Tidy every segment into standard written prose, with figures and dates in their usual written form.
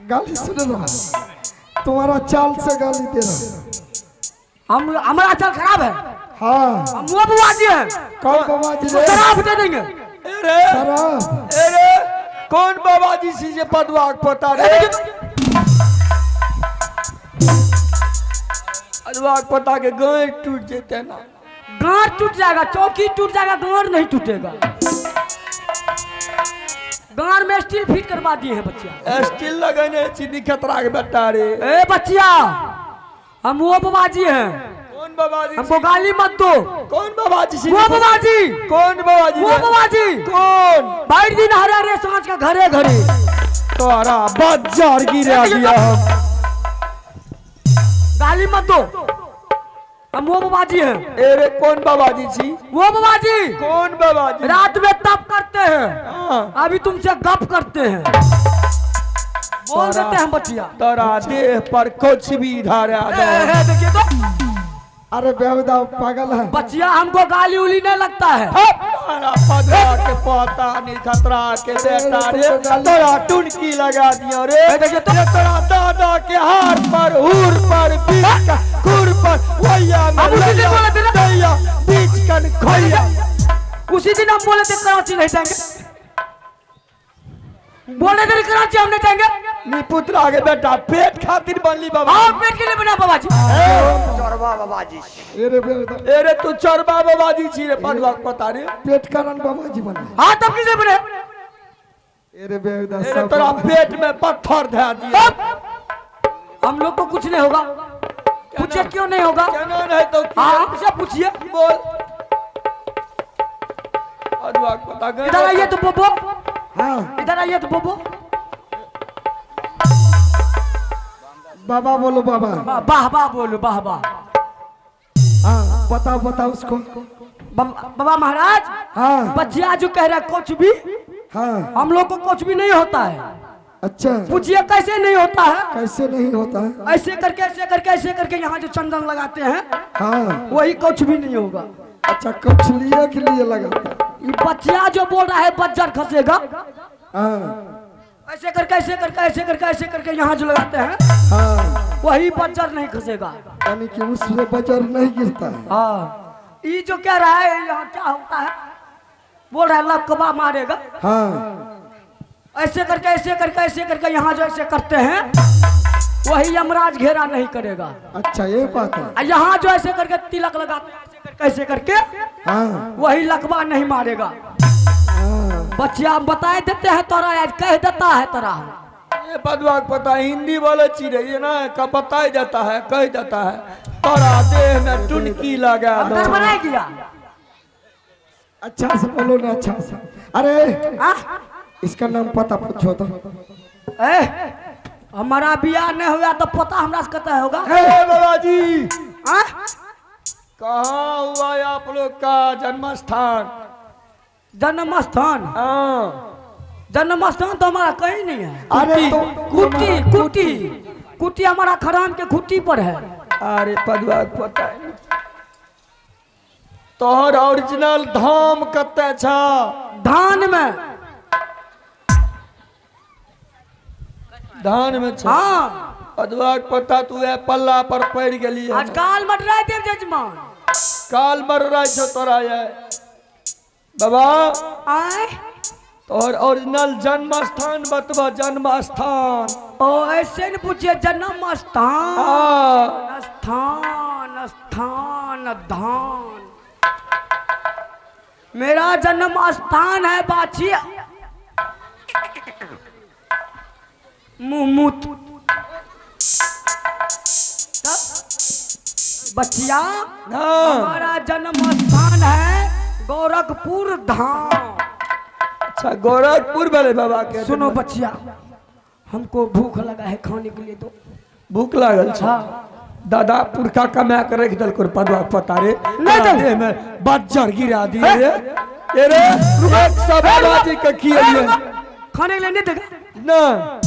गाली सुन रहा, तुम्हारा चाल से गाली दे रहा। हम हमारा चाल खराब है। हाँ हम वो बुआजी है। कौन बाबाजी उसको रे? शराब दे देंगे। शराब? कौन बाबाजी सी जे पदवा पता रे? पदवा पता के गांठ टूट जेते ना। गांठ टूट जाएगा, चौकी टूट जाएगा, गांठ नहीं टूटेगा। गांठ में स्टील फिट करवा दिए हैं बच्चिया। स्टील लगने चीनी खतरा के बेटा रे। ए बच्चिया, हम वो बाबाजी हैं। कौन बाबाजी? हमको गाली मत दो। कौन बाबाजी सी? वो बाबाजी। कौन बाबाजी? वो बाबाजी। कौन? बैठ दिन हरे रे सांझ का घरे घरे। तोरा बाजार गिरा दिया हम। गाली मत दो, हम वो बाबाजी हैं। अरे कौन बाबाजी सी? वो बाबाजी कौन बाबाजी? रात में तप करते हैं, हाँ। अभी तुमसे गप करते हैं। बोल देते हैं बच्चिया। तोरा देह पर कुछ भी धारा दो। देखिए तो अरे बेहुदा पागल है। बच्चिया, हमको गाली उली नहीं लगता है। तोरा पदवा के पता नहीं खतरा के बेटा रे। तोरा टुनकी लगा दिया रे। देखिए तो तोरा दादा के हाथ पर हूर पर बीच का खुर पर वैया में हम उसी दिन बोले थे ना। दैया बीच कन खोया। उसी दिन हम बोले थे कराची नहीं जाएंगे। बोले थे कराची हम नहीं जाएंगे। नी पुत्रा के बेटा पेट खातिर बनली बाबा। हाँ, पेट के लिए बना बाबाजी। चोरबा बाबाजी। अरे बेहुदा, अरे तू चोरबा बाबाजी छी रे। पदवा के पता रे। पेट कारण बाबाजी बना। हाँ, तब किसे बने? अरे बेहुदा अरे सब तोरा पेट में पत्थर धै दिया। हम लोग को कुछ नहीं होगा। पूछे क्यों नहीं होगा? केना नहीं तो हाँ, हमसे पूछिए। बोल। पदवा के पता गए। इधर आइए तो बोबो, हाँ इधर आइए तो बोबो। बाबा बोलो बाबा। वाह वाह बोलो, वाह वाह। हाँ बताओ बताओ उसको। बाबा महाराज, हाँ बच्चिया जो कह रहा है कुछ भी, हाँ हम लोग को कुछ भी नहीं होता है। अच्छा, पूछिए कैसे नहीं होता है? कैसे नहीं होता है? ऐसे करके ऐसे करके ऐसे करके यहाँ जो चंदन लगाते हैं, हाँ वही कुछ भी नहीं होगा। अच्छा, कुछ लिए के लिए लगाता है। ये बच्चिया जो बोल रहा है बज्जर खसेगा, हाँ ऐसे करके ऐसे करके ऐसे करके ऐसे करके यहाँ जो लगाते हैं, हाँ, वही बज्जर नहीं खसेगा। यानी कि उसमें बजर नहीं गिरता है। हाँ, ये जो कह रहा है यहाँ क्या होता है, बोल रहा है लकवा मारेगा। हाँ ऐसे करके ऐसे करके ऐसे करके यहाँ जो ऐसे करते हैं, वही यमराज घेरा नहीं करेगा। अच्छा ये बात है। और यहाँ जो ऐसे करके तिलक लगाते हैं ऐसे करके हाँ वही लकवा नहीं मारेगा। हाँ बच्चिया बताए देते हैं तोरा, आज कह देता है तोरा। ये पदवा के पता हिंदी वाले चीज है ये ना, का बताया जाता है, कह जाता है। तोरा देह में टुनकी लगा दो। अंदर बनाए गया। अच्छा से बोलो ना, अच्छा से। अरे हाँ? इसका नाम पता पूछो तो। हमारा बियाह नहीं हुआ तो पता हमरा से कहता होगा। हे बाबा जी, हाँ? कहाँ हुआ है आप लोग का जन्म स्थान? जन्म स्थान? हाँ, जन्म स्थान तो हमारा कहीं नहीं है। अरे तो कुटी कुटी कुटी हमारा खरान के खुट्टी पर है। अरे पदवा के पता है। तोहर ओरिजिनल धाम कते छा? धान में। धान में छा? हाँ, पदवा के पता तू है पल्ला पर पड़ गेली है। आज काल मट रहे थे जजमान। काल मर रहा छो तोरा ये बाबा। आए तोहर ओरिजिनल जन्म स्थान बतबा। जन्म स्थान? ओ ऐसे न पूछिए, जन्म स्थान। हाँ, स्थान स्थान धान। मेरा जन्म स्थान है बाछी मुहमूत। बच्चिया, हाँ। हमारा जन्म स्थान है गोरखपुर धाम। अच्छा, गोरखपुर वाले बाबा के। सुनो बच्चिया, हमको भूख लगा है, खाने के लिए दो। भूख लागल छा? हाँ। दादा पुरखा कमा कर रख दल कर पदवा पता रे। नहीं दे। देह में बज्जर गिरा दिए रे। ये रे एक सब बाबाजी के किए लिए खाने के लिए नहीं देगा। ना।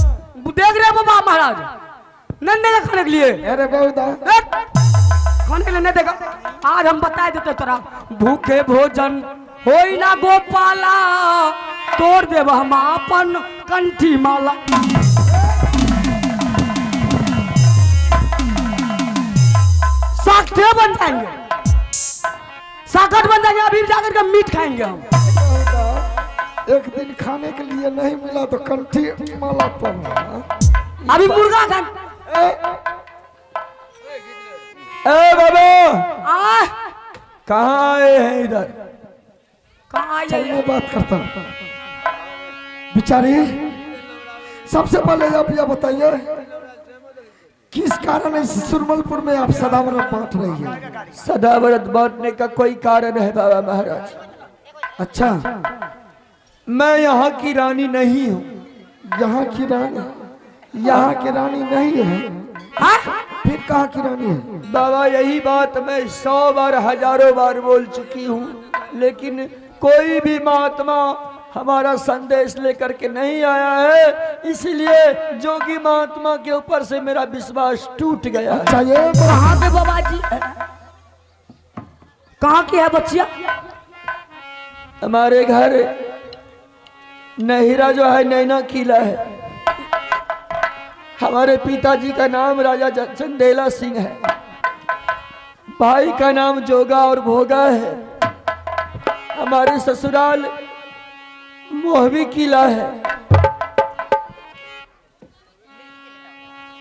देख रहे बाबा महाराज, नहीं देगा खाने के लिए। अरे बेहुदा, खाने के लिए नहीं देगा। आज हम बता देते तोरा, भूखे भोजन होई ना गोपाला, तोड़ देव हम अपन कंठी माला। सेब बन जाएंगे, साकट बन जाएंगे, अभी जाकर के मीट खाएंगे हम। एक दिन खाने के लिए नहीं मिला तो कंठी माला पर अभी मुर्गा खाएंगे। ए बाबा आ कहाँ आए हैं इधर? कहाँ आई चल है? मैं बात करता हूँ। बिचारी सबसे पहले आप यह बताइए किस कारण इस सुरमलपुर में आप सदाव्रत बांट रही है? सदाव्रत बांटने का कोई कारण है बाबा महाराज? अच्छा, मैं यहाँ की रानी नहीं हूँ। यहाँ की रानी? यहाँ की रानी नहीं है, हाँ? फिर कहाँ की रानी है? बाबा यही बात मैं 100 बार 1000 बार बोल चुकी हूँ, लेकिन कोई भी महात्मा हमारा संदेश लेकर के नहीं आया है, इसलिए जोगी महात्मा के ऊपर से मेरा विश्वास टूट गया है। अच्छा, ये कहाँ पे बाबा जी? कहाँ की है बच्चिया? हमारे घर नहिरा जो है नैना किला है। हमारे पिताजी का नाम राजा चंदेला सिंह है, भाई का नाम जोगा और भोगा है। हमारे ससुराल मोहवी किला है।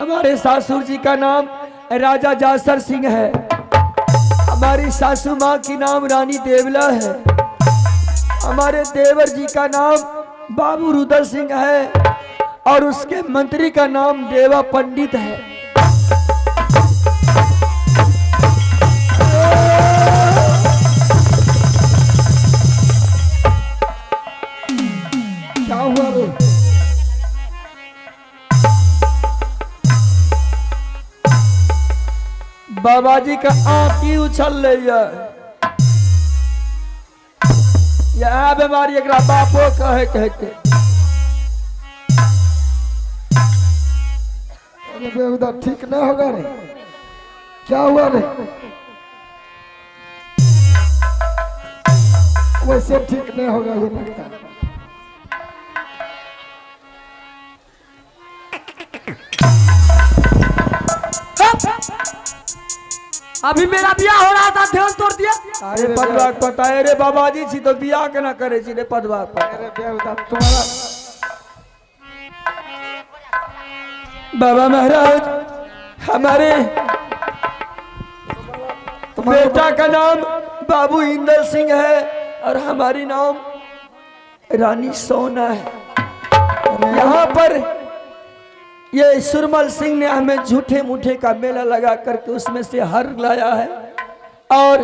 हमारे सासुर जी का नाम राजा जासर सिंह है। हमारी सासू माँ की नाम रानी देवला है। हमारे देवर जी का नाम बाबू रुदल सिंह है और उसके मंत्री का नाम देवा पंडित है। क्या हुआ रे? बाबा जी का आंखी उछल रही है। यह बीमारी एक बापो कहे कहते। अरे बेहुदा ठीक नहीं होगा रे, क्या हुआ रे? वैसे ठीक नहीं होगा ये लगता है। अभी मेरा ब्याह हो रहा था, ध्यान तोड़ दिया। अरे पदवा पता है रे बाबा जी छी तो बियाह केना करे छी रे पदवा पर। अरे बेहुदा तुम्हारा बाबा महाराज हमारे बेटा का नाम बाबू इंदर सिंह है और हमारी नाम रानी सोना है। यहाँ पर ये सुरमल सिंह ने हमें झूठे मूठे का मेला लगा करके उसमें से हर लाया है और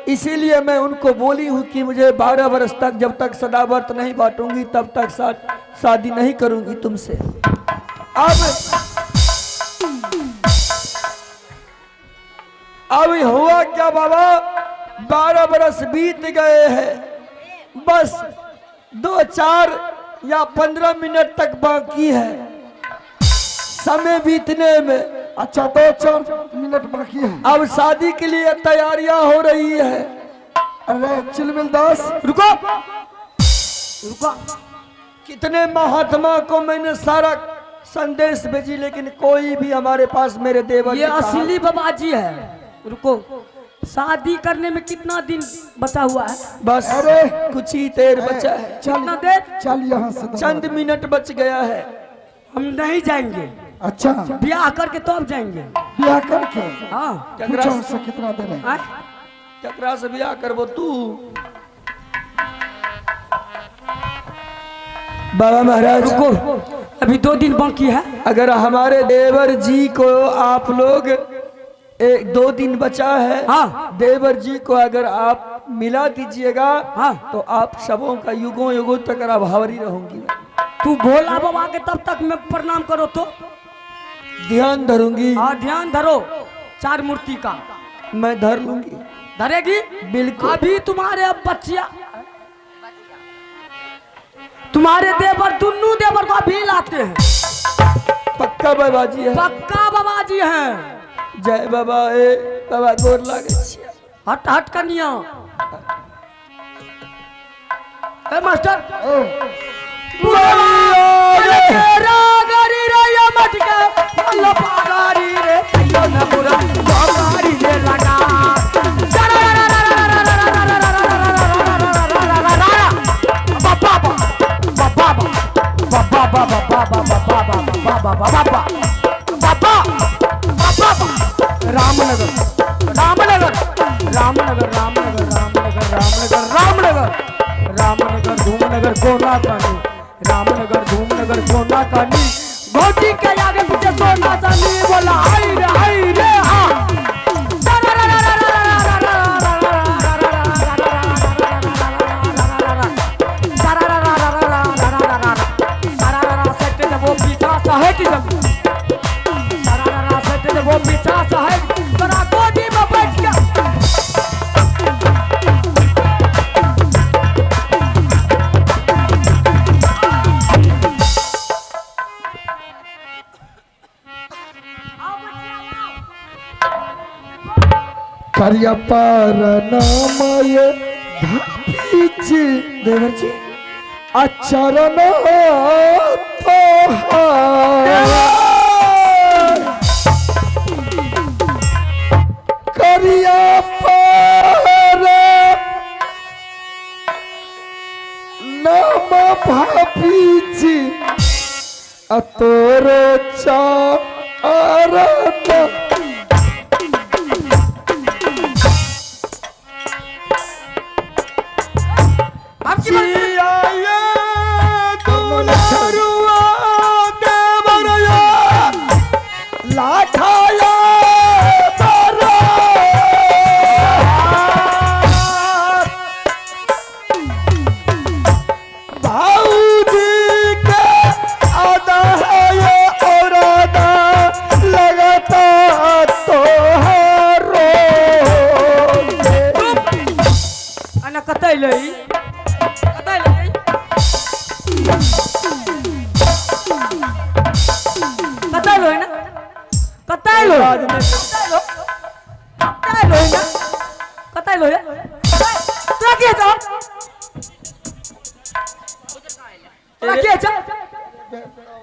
इसीलिए मैं उनको बोली हूँ कि मुझे 12 वर्ष तक जब तक सदाव्रत नहीं बांटूंगी तब तक शादी नहीं करूंगी तुमसे। अब हुआ क्या बाबा, 12 बरस बीत गए हैं, बस 2, 4 या 15 मिनट तक बाकी है समय बीतने में। अच्छा 2-4 मिनट बाकी है। अब शादी के लिए तैयारियां हो रही है। अरे चिलमिल दास रुको रुको, कितने महात्मा को मैंने सारा संदेश भेजी लेकिन कोई भी हमारे पास मेरे देवर ये असली बाबा जी है। रुको, शादी करने में कितना दिन बचा हुआ है? बस अरे कुछ ही देर बचा है, कितना देर? चल यहाँ से चंद मिनट बच गया है। हम नहीं जाएंगे, अच्छा ब्याह करके तो अब जाएंगे। ब्याह करके हाँ पूछो उससे कितना देर है? आए? ककरा से ब्याह करबो तू? बाबा महाराज रुको, अभी 2 दिन बाकी है। अगर हमारे देवर जी को आप लोग 1-2 दिन बचा है, हाँ। देवर जी को अगर आप मिला दीजिएगा हाँ। तो आप सबों का युगों युगों तक भावरी रहूंगी। तू भोला बाबा के तब तक मैं प्रणाम करो तो ध्यान धरूंगी। हाँ ध्यान धरो, 4 मूर्ति का मैं धर लूंगी धरेगी बिल्कुल। अभी तुम्हारे अब बच्चिया, तुम्हारे देवर, दोनों देवर को अभी लाते हैं। पक्का बाबा जी है, पक्का बाबा जी हैं। जय बाबा। ए बाबा गोर लागे छियै। हट हट कनिया। ए मास्टर लगा बाबा बाबा बाबा रामनगर रामनगर रामनगर रामनगर रामनगर रामनगर रामनगर रामनगर धूमनगर कोना कानी रामनगर धूमनगर कोना कानी घोटी के आगे पीछे सोना चांदी बोला हाय रे हा वो पीछा सहेट जब वो पीछा सहेट तोरा गोदी में बैठ गया करिया पर नामय धापीच देवर जी अचरण करिया पर नाम भापीच अतोरो चारण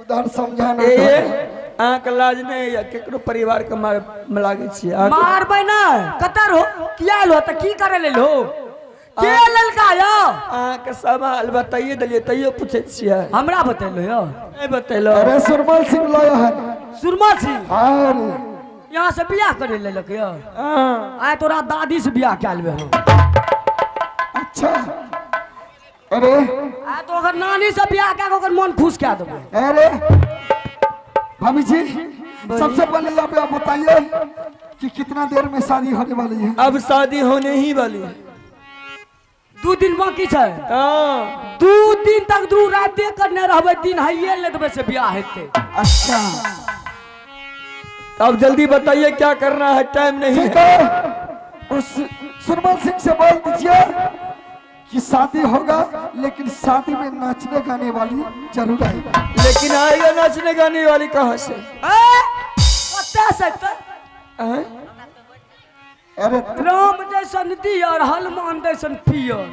उधर समझाना आंख लाज नहीं या केकरो परिवार के मार लागे छी मारबै ना कतर हो किया लो त की करे ले लो के ललका यो आंख सवाल बताइए दलिए तइयो पूछे छियै हमरा बतेलो यो नहीं बतेलो अरे सुरमल सिंह लाया है सुरमा सिंह हाँ यहाँ से बियाह करे ले लक यो आय तोरा दादी से बियाह क्या लेबे हम अच्छा अरे आय तो अगर नानी से बियाह क्या ओकर मन खुश क्या देबे अरे भाभी जी सबसे पहले आप बताइए कि कितना देर में शादी होने वाली है अब शादी होने ही वाली है 2 दिन बाकी छै 2 दिन तक 2 राते करने रहबे दिन हइए ले देबे से बियाह हेते अच्छा अब जल्दी बताइए क्या करना है टाइम नहीं ठीक है है उस सुरमल सिंह से बोल दीजिए कि शादी होगा लेकिन शादी में नाचने गाने वाली जरूर आएगी लेकिन आएगा नाचने गाने वाली कहाँ से पता सकता अरे राम जैसन दियर हनुमान जैसन पियर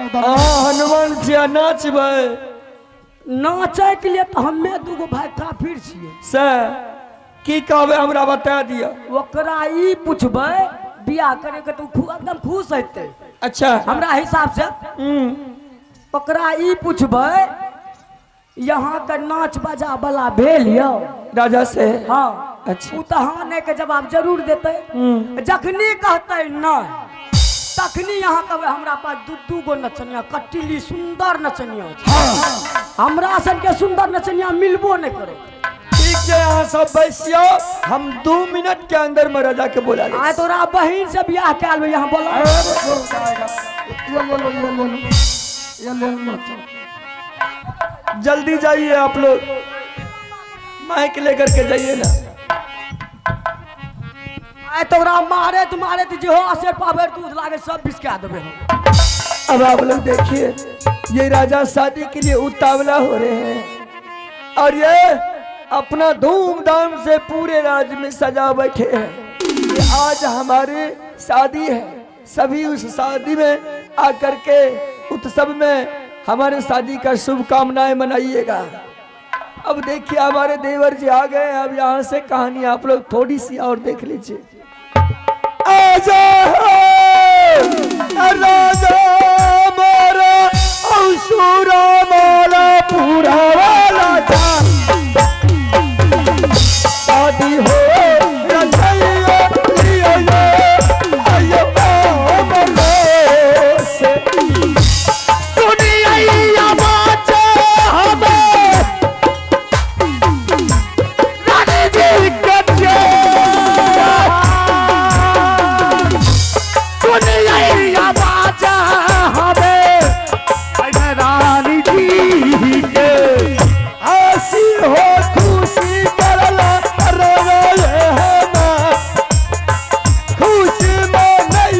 हनुमान जी नाचबै नाचे के लिए तो हमें 2 भाई काफिर छिए से की कहबे हमरा बता दिया ओकरा ई पूछबै बियाह करे के तू एकदम खुश हेते अच्छा हमरा हिसाब से ओकरा ई पूछबै यहाँ के नाच बजा वाला भेल यो राजा से हाँ अच्छा उ तो हाँ नहीं के जवाब जरूर देते जखनी कहते नहीं तखनी यहाँ कहबे हमरा पास 2 गो नचनिया कटिली सुंदर नचनिया हमरा सन के सुंदर नचनिया मिलबो नहीं करे ठीक है यहाँ सब बैसियो हम 2 मिनट के अंदर में राजा के बोला आय तोरा बहन से बियाह क्या लेबे यहाँ बोला जल्दी जाइए आप लोग माइक लेकर के जाइए ना आय तोरा मारे तुम्हारे जो आसे पावे दूध लागे सब बिस्का देबे हम अब आप लोग देखिए ये राजा शादी के लिए उतावला हो रहे हैं और ये अपना धूमधाम से पूरे राज्य में सजा बैठे हैं ये आज हमारी शादी है सभी उस शादी में आकर के उत्सव में हमारे शादी का शुभकामनाएं मनाइएगा। अब देखिए हमारे देवर जी आ गए। अब यहाँ से कहानी आप लोग थोड़ी सी और देख लीजिए। आजा राजा मारा असुरा मारा पूरा वाला जान शादी हो रचैया लियो ये आयो बाबलो से दुनिया बाचे हमें रानी जी के दुनिया बाचे हमें रानी जी के हंसी हो खुशी करला रोवे है ना खुशी में नहीं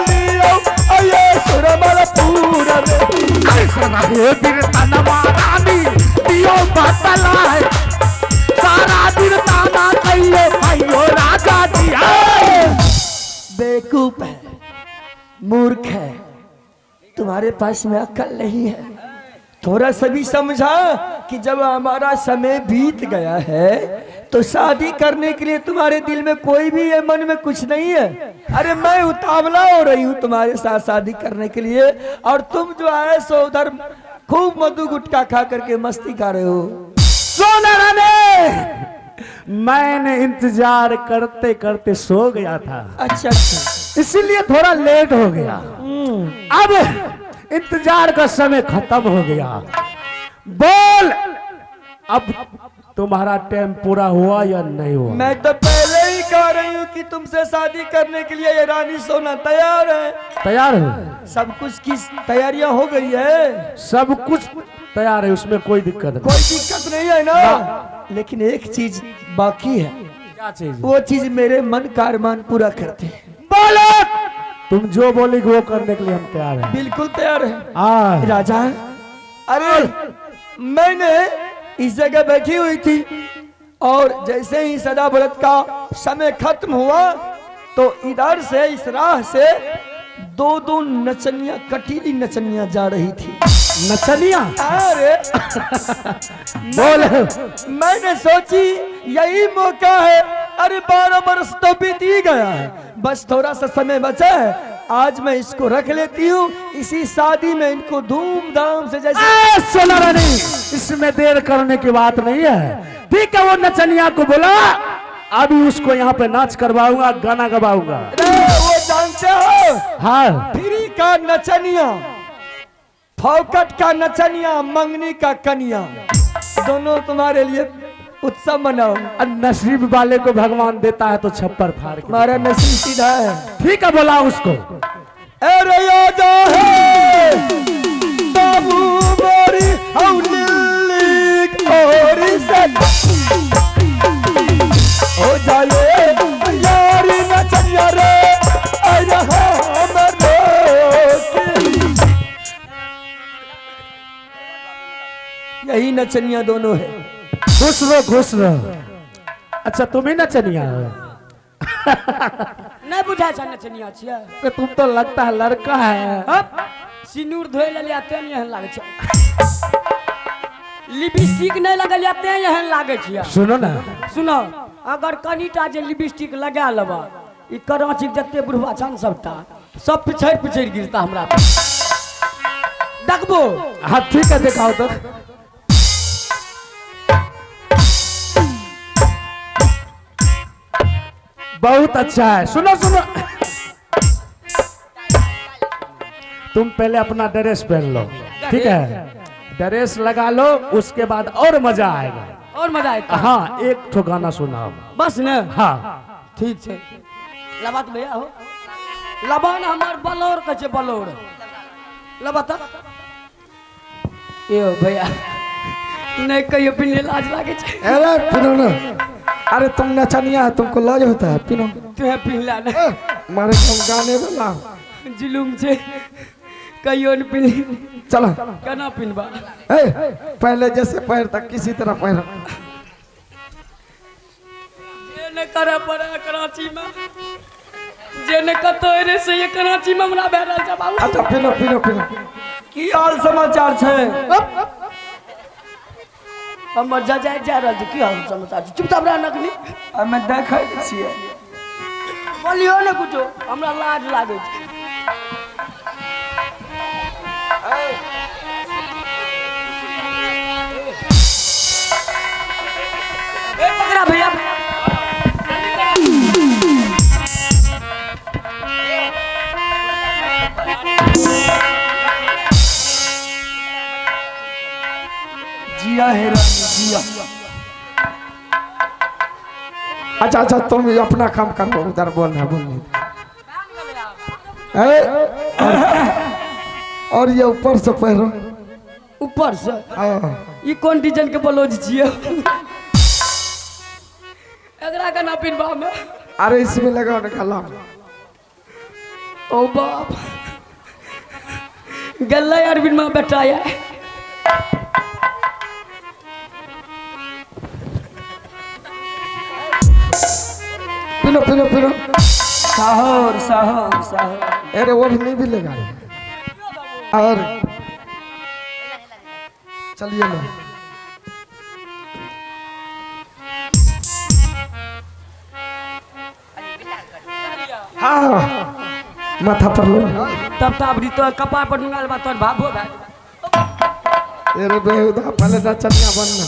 लियो आये सुरमल पूरा कैसे रहे दिन तनमा रानी दियो बतलाए सारा दिन ताना कहियो भाइयो राजा जी बेवकूफ है मूर्ख है तुम्हारे पास में अक्ल नहीं है थोड़ा सा भी समझा कि जब हमारा समय बीत गया है तो शादी करने के लिए तुम्हारे दिल में कोई भी है मन में कुछ नहीं है अरे मैं उतावला हो रही हूँ तुम्हारे साथ शादी करने के लिए और तुम जो है सो उधर खूब मधु गुटखा खा करके मस्ती कर रहे हो सोना रानी मैंने इंतजार करते करते सो गया था अच्छा इसीलिए थोड़ा लेट हो गया अब इंतजार का समय खत्म हो गया बोल अब तुम्हारा टाइम पूरा हुआ या नहीं हुआ मैं तो पहले ही कह रही हूँ कि तुमसे शादी करने के लिए ये रानी सोना तैयार है तैयार हो सब कुछ की तैयारियां हो गई है सब कुछ तैयार है उसमें कोई दिक्कत नहीं कोई दिक्कत नहीं है ना लेकिन एक चीज बाकी है क्या चीज वो चीज मेरे मन का अरमान पूरा करते हैं बोलो तुम जो बोलेगी वो करने के लिए हम तैयार हैं बिल्कुल तैयार है हाँ राजा अरे मैंने इस जगह बैठी हुई थी और जैसे ही सदा व्रत का समय खत्म हुआ तो इधर से इस राह से दो नचनिया कटीली नचनिया जा रही थी नचनिया अरे बोल मैंने सोची यही मौका है अरे 12 वर्ष तो बीत ही गया है बस थोड़ा सा समय बचा है आज मैं इसको रख लेती हूँ इसी शादी में इनको धूमधाम से जैसे सोना रानी इसमें देर करने की बात नहीं है ठीक है वो नचनिया को बोला अभी उसको यहाँ पे नाच करवाऊंगा गाना गवाऊंगा वो जानते हो हाँ फ्री का नचनिया फौकट का नचनिया मंगनी का कनिया दोनों तुम्हारे लिए उत्सव मनाओ नसीब वाले को भगवान देता है तो छप्पर फाड़ के हमारा नसीब सीधा है ठीक है बोला उसको अरे आजा है बाबू मोरी हौली ओरी से हो जाए यारी नचनिया रे आई रहा हमरो यही नचनिया दोनों है खुश रहो अच्छा तुम ही नचनिया हो नहीं बुझा छ नचनिया छिया अरे तुम तो लगता है लड़का है सिनूर धोए ले आते नहीं एहन लागे छ लिपस्टिक नहीं लगल आते एहन लागे छिया सुनो ना सुनो अगर कनीटा जे लिपस्टिक लगा लेबा ई कराची जत्ते बुढ़वा छन सबटा सब पिछड़ गिरता हमरा पे देखबो हाँ ठीक है दिखाओ तो बहुत अच्छा है सुनो तुम पहले अपना ड्रेस पहन लो ठीक है ड्रेस लगा लो उसके बाद और मजा आएगा और मजा आएगा हाँ एक ठो गाना सुनाओ बस न हाँ ठीक है लबात भैया हो लबान हमार बलौर के छे बलौर लबाता यो भैया नहीं कहियो पिने लाज लागे छे अरे पिनो ना अरे तुम नचनिया है तुमको लाज होता है पिनो तुहे पिनला ना मारे तुम गाने वाला जुलुम छे कहियो न पिन चलो केना पिनबा ए पहले जैसे पैर तक किसी तरह पैर जे न करे पड़ा कराची में जे न कतो रे से ये कराची में हमरा बैठल छ बाबू अच्छा पिनो की हाल समाचार छे हम जा रहल छी की हाल समाचार छै चुपचाप रह नकनी हमें देखै छियै बोलियो न कुछो हमरा लाज लागे छै भैया भैया जिया है रानी जिया। अच्छा अच्छा तुम अपना काम करो, उधर बोलना बोलने। और ये ऊपर से पहरो। ऊपर से हाँ। ये कौन डिजाइन के ब्लाउज छिए? एकरा का ना पिनबा में। अरे इसमें लगाओ ना गला में। ओ बाप गल्ला यार बिन में बैठा है। पिनो पिनो पिनो। साहौर साहौर साहौर। अरे वो भी नहीं भी लगा। और चलिए ना। हाँ माथा पर लो। तब ताबरी तो कपार पर नुंगाल बा तोर भाभो भाई। अरे बेहुदा पहले ना चनिया बनना।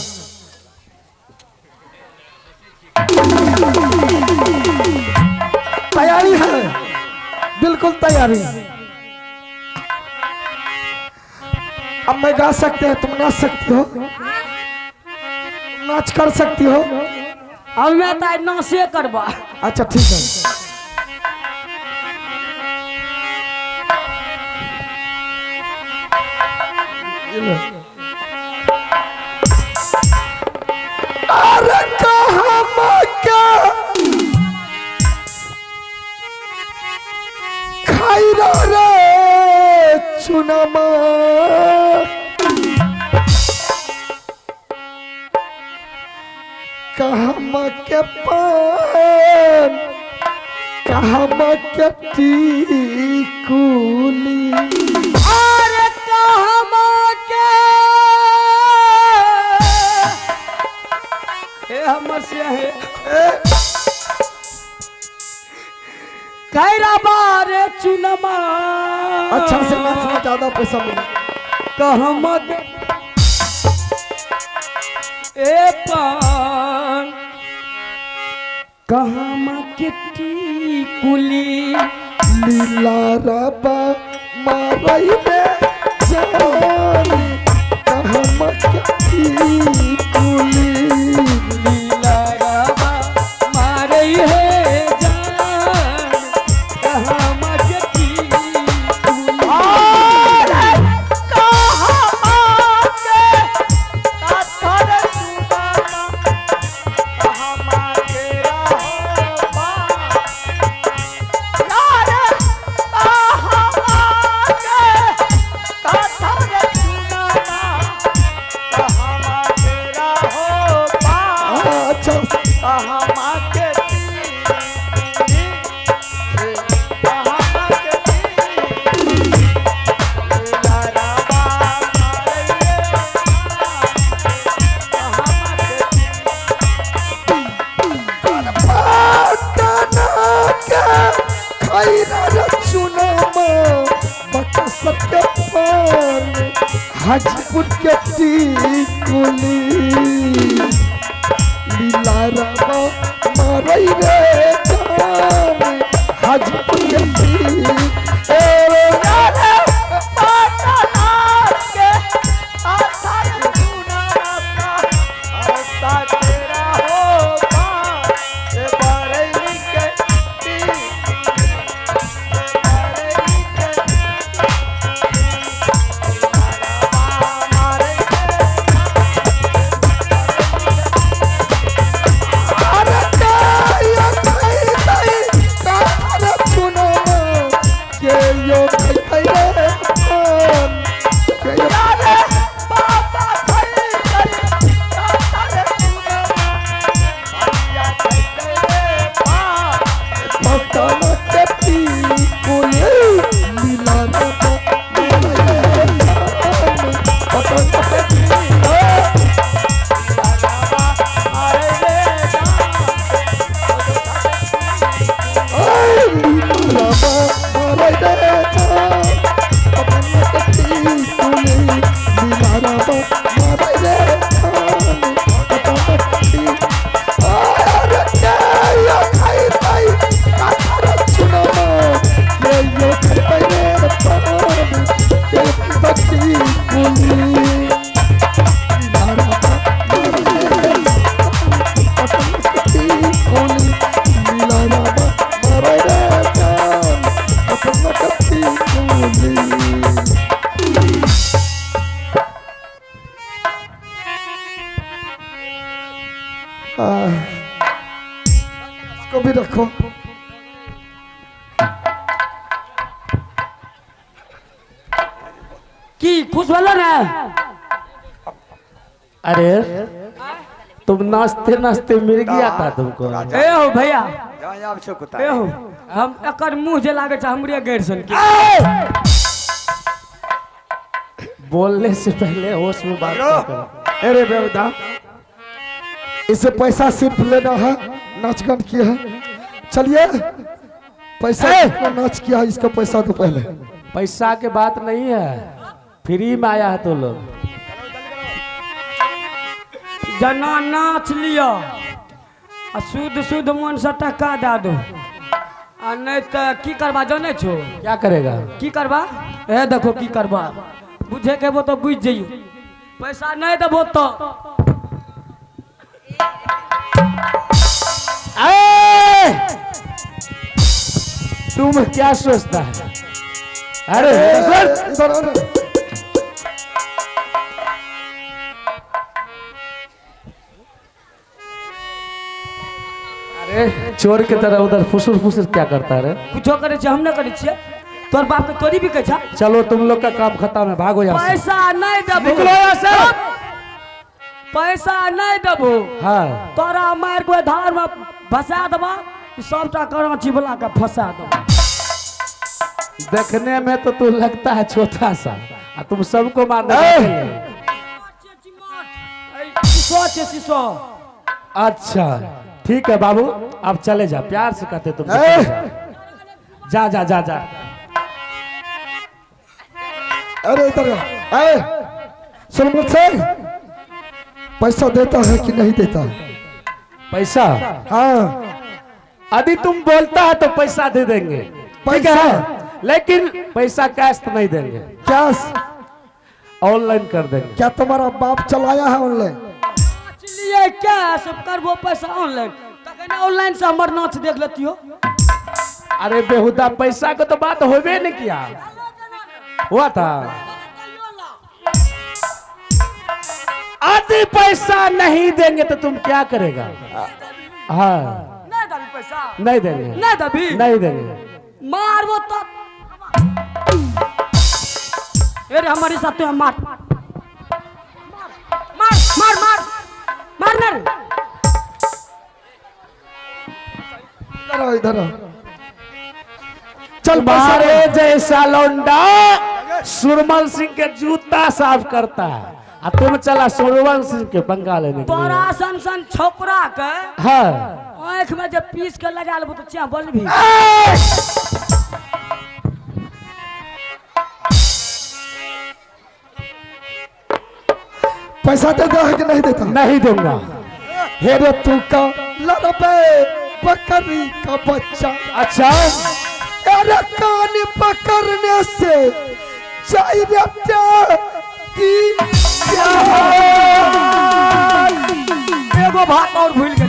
तैयारी है, बिल्कुल तैयारी। अब मैं गा सकते हैं, तुम नाच सकती हो, नाच कर सकती हो। अब मैं तो नाचे करबा। अच्छा ठीक है। अरे कहाँ क्या खाई रे चुनमा कहाँ के पान कहाँ के टीकुली। अरे कहाँ के ए हमर से है कैरा बारे चुनमा। अच्छा से नाचना, ज्यादा पैसा मिले। कहमा के ए पान कहमा के टीकुली। लीला रबा मारई रे जान कहाँ के टीकुली। लीला रबा मारई है जान कहमा के टीकुली। अरे कहमा के काथर सुदामा कहमा के रहो बा। यार कहमा के काथर सुदामा कहमा के रहो बा। अच्छा कहमा के हाजीपुर के टीकुली। लीला रबा मारई रे जान हाजीपुर के इसको भी रखो। की खुश भेलो ना? अरे तुम नाचते नाचते मिल गया था तुमको। ए हो भैया, जहाँ आप से कुत्ता ए हो हम एकर मुंह जे लागे छ हमरे गैर सन के। बोलने से पहले होश में बात करो। अरे बेवदा, इसे पैसा सिर्फ लेना है, नाचगान किया है। चलिए पैसा नाच किया है, इसका पैसा तो पहले। पैसा के बात नहीं है, फ्री में आया है तो लोग। जना नाच लिया आ शुद्ध शुद्ध मन से टका दे दो, आ नहीं तो की करबा जाने छो? क्या करेगा? की करबा? ए देखो की करबा, बुझे के वो तो बुझ जाइयो। पैसा नहीं देबो तो तुम क्या सोचता है? अरे इधर आ ना। अरे चोर के तरह उधर फुसुर फुसुर क्या करता है? कुछो करे छे, हम न करे छिए। तोर बाप के तोरी भी कह छा। चलो तुम लोग का काम खत्म है, भागो यहाँ से। पैसा नहीं देबो, निकलो यहाँ से। पैसा नहीं देबो, हाँ तोरा मार के धार में फंसा देबा, सबटा कराची वाला के फंसा देबा। देखने में तो तू लगता है छोटा सा, और तुम सबको मारने शीशो छे शीशो। अच्छा ठीक है बाबू, अब चले जा, प्यार से कहते तुम। जा जा जा जा। अरे इधर आ। सुन मुझसे, पैसा देता है कि नहीं देता? पैसा? हाँ यदि तुम बोलता है तो पैसा दे देंगे, ठीक है, लेकिन पैसा कैश तो नहीं देंगे, कैश ऑनलाइन कर देंगे। क्या तुम्हारा बाप चलाया है ऑनलाइन? चलिए क्या सब करबो पैसा ऑनलाइन, तखन ऑनलाइन से हमर नाच देख लेती हो। अरे बेहुदा, पैसा को तो बात होबे नहीं किया, हुआ था। यदि पैसा नहीं देंगे तो तुम क्या करेगा? हाँ नहीं दबी पैसा, नहीं देंगे, नहीं दबी, नहीं देंगे। मारबो तो अरे हमारे साथ तो मार मार मार मार मार ना। इधर आ, इधर आ। चल तुम्हारे जैसा लौंडा सुरमल सिंह के जूता साफ करता है, और तुम चला सुरमल सिंह के पंगा लेने के लिए। तोरा सन सन छोकरा के हाँ आँख में जब पीस के लगा लेबो तो क्या बोल भी। पैसा देता है कि नहीं देता? नहीं दूंगा। हेरे तू का लड़बे बकरी का बच्चा। अच्छा अरे कान पकड़ने से जाई एगो बात और भूल गए,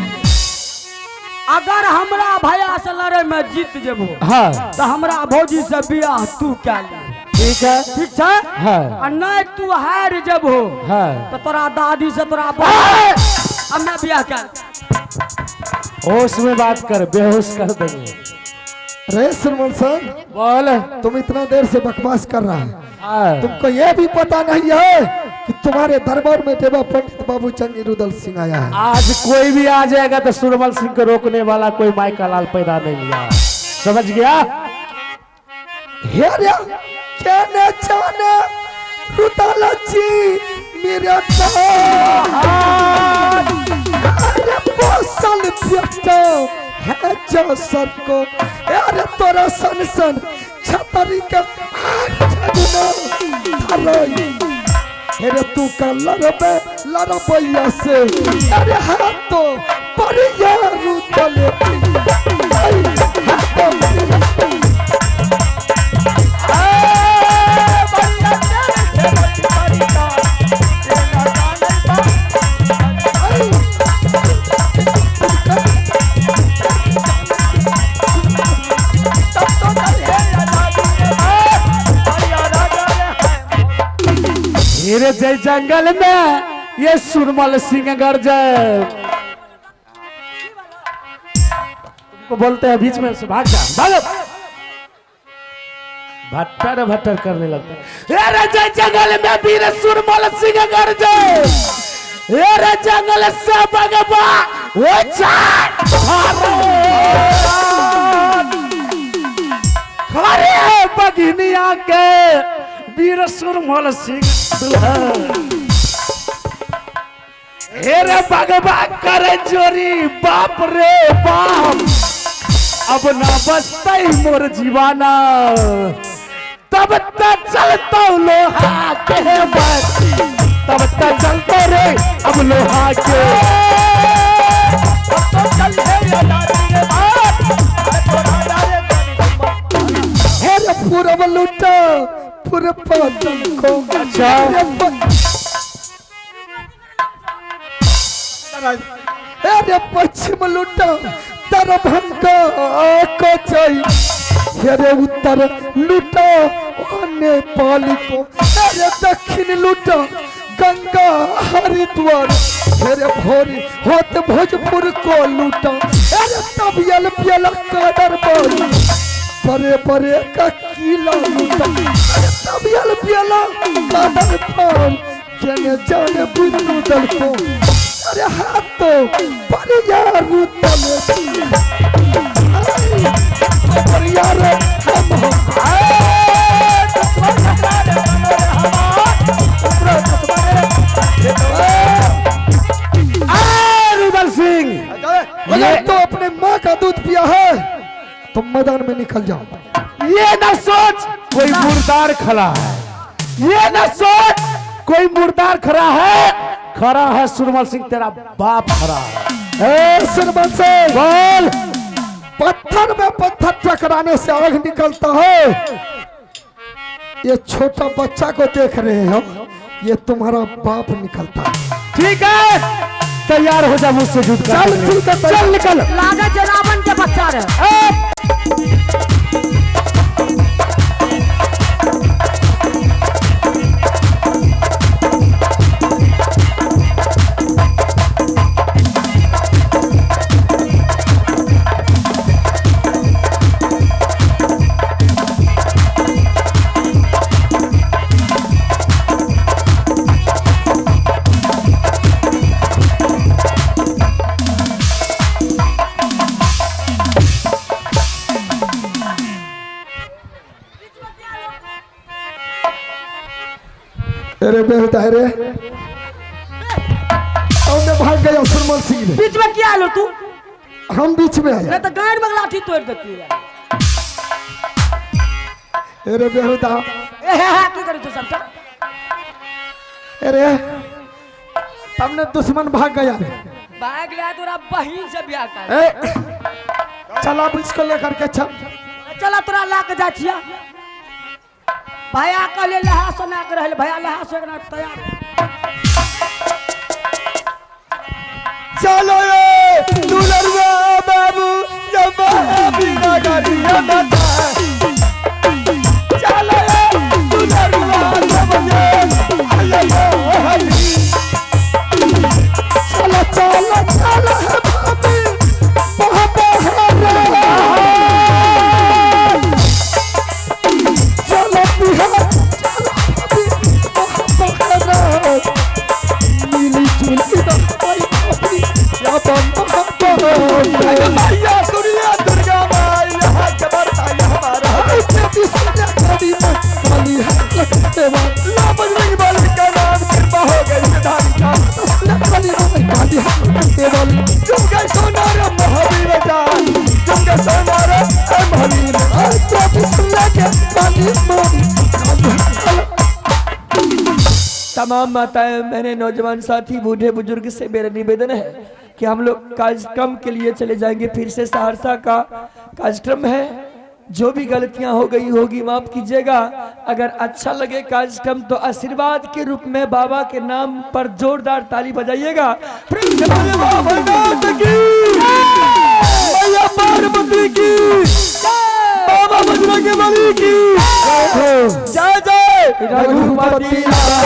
अगर हमरा भैया से लड़े में जीत जेबो, हाँ तो हमरा भौजी से बियाह तू क्या ले, ठीक है, ठीक है? हाँ और नहीं तू हार जेबो हाँ। तो तोरा दादी से तोरा अब मैं बियाह कर। होश में बात कर, बेहोश कर देंगे। रे सुरमल सर, बोल। तुम इतना देर से बकवास कर रहा है, हाँ। तुमको यह भी पता नहीं है कि तुम्हारे दरबार में देवा पंडित बाबू चंद रुदल सिंह आया है। आज कोई भी आ जाएगा तो सुरमल सिंह को रोकने वाला कोई माई का लाल पैदा नहीं हुआ, समझ गया? हेरे कहने जाने रुदल जी मेरे पोसल बेटा है जो सबको। अरे तोरा सन सन छतरी के हेरे तू का लड़बैया से। अरे हाँ तो बढ़िया रुदल मेरे जय जंगल में ये सुरमल सिंह गरजे। को बोलते हैं बीच में से भाग जा, भागो। भट्टर भट्टर करने लगता है। अरे जय जंगल में वीर सुरमल सिंह गरजे, अरे जंगल से भगवा वो चाट खड़े बगिनिया के वीर सुरमल सिंह दुल्हन। हेरे भगवा करे जोरी बाप रे बाप, अब ना बचता मोर जीवाना, तब तक चलता लोहा के बस, तब तक चलते रे अब लोहा के। हेरे पूरब लूटा पूरे पतन को। अच्छा हेरे पश्चिम लूटा दरभंगा को चाहिए, हेरे उत्तर लूटा नेपाल को, हेरे दक्षिण लूटा गंगा हरिद्वार, हेरे भोरी होते भोजपुर को लूटा, हेरे तबियल पियल कादर बोली बड़े बड़े का किला लूटा, हेरे तबियल पियल कादर पान जने जाने बिंदु दल को। अरे हाथ तो बड़े यार यार रुदल सिंह, अगर तो अपने माँ का दूध पिया है तो मैदान में निकल जाओ। ये न सोच कोई मुर्दार खड़ा है, ये न सोच कोई मुर्दार खड़ा है सुरमल सिंह तेरा बाप खड़ा है। ए सुरमल सिंह बोल। पत्थर में पत्थर टकराने से आग निकलता है, ये छोटा बच्चा को देख रहे हो, ये तुम्हारा बाप निकलता है। ठीक है, तैयार हो जा मुझसे जुट कर। चल ठीक है, चल निकल। लागे जे रावण के बच्चा रे। अरे बेहुदा रे, हमने भाग गया सुरमल सिंह ने। बीच में क्या लो तू? हम बीच में आए। नहीं तो गाड़ में लाठी तोड़ देती है। अरे बेहुदा, तू करे तो सबटा। अरे तुमने दुश्मन भाग गया रे। भाग लिया तोरा बहिन से ब्याह कर। चल अब इसको लेकर के चल। चला तोरा ला के जा छिया। भैया कहले लहा सना के रहल, भैया लहा से ना तैयार। चलो ये दुलरुआ बाबू जब बिना गाड़िया बता, चलो ये दुलरुआ जब आया हरी, चला चला चला है भाभी बाबा हरा, चला बिहार चला भाभी बाबा हरा, मिली जुली दा भाई अपनी या बाबा मैया सुनिया दुर्गा माया जबर आया हमारा, बिस्मिल्लाह करी में काली है लगते बात ला बजरंग बली का नाम कृपा हो गई विधान का, काली है काली है लगते वाली तुम गए सोनार महावीर जान, तुम गए सोनार महावीर, बिस्मिल्लाह के काली मोरी। तमाम माताएं, मेरे नौजवान साथी, बूढ़े बुजुर्ग से मेरा निवेदन है कि हम लोग कार्यक्रम के लिए चले जाएंगे। फिर से सहरसा का कार्यक्रम है, जो भी गलतियां हो गई होगी माफ कीजिएगा। अगर अच्छा लगे कार्यक्रम तो आशीर्वाद के रूप में बाबा के नाम पर जोरदार ताली बजाइएगा। पार्वती की, बाबा बजरंग बली की जय जय। रघुपति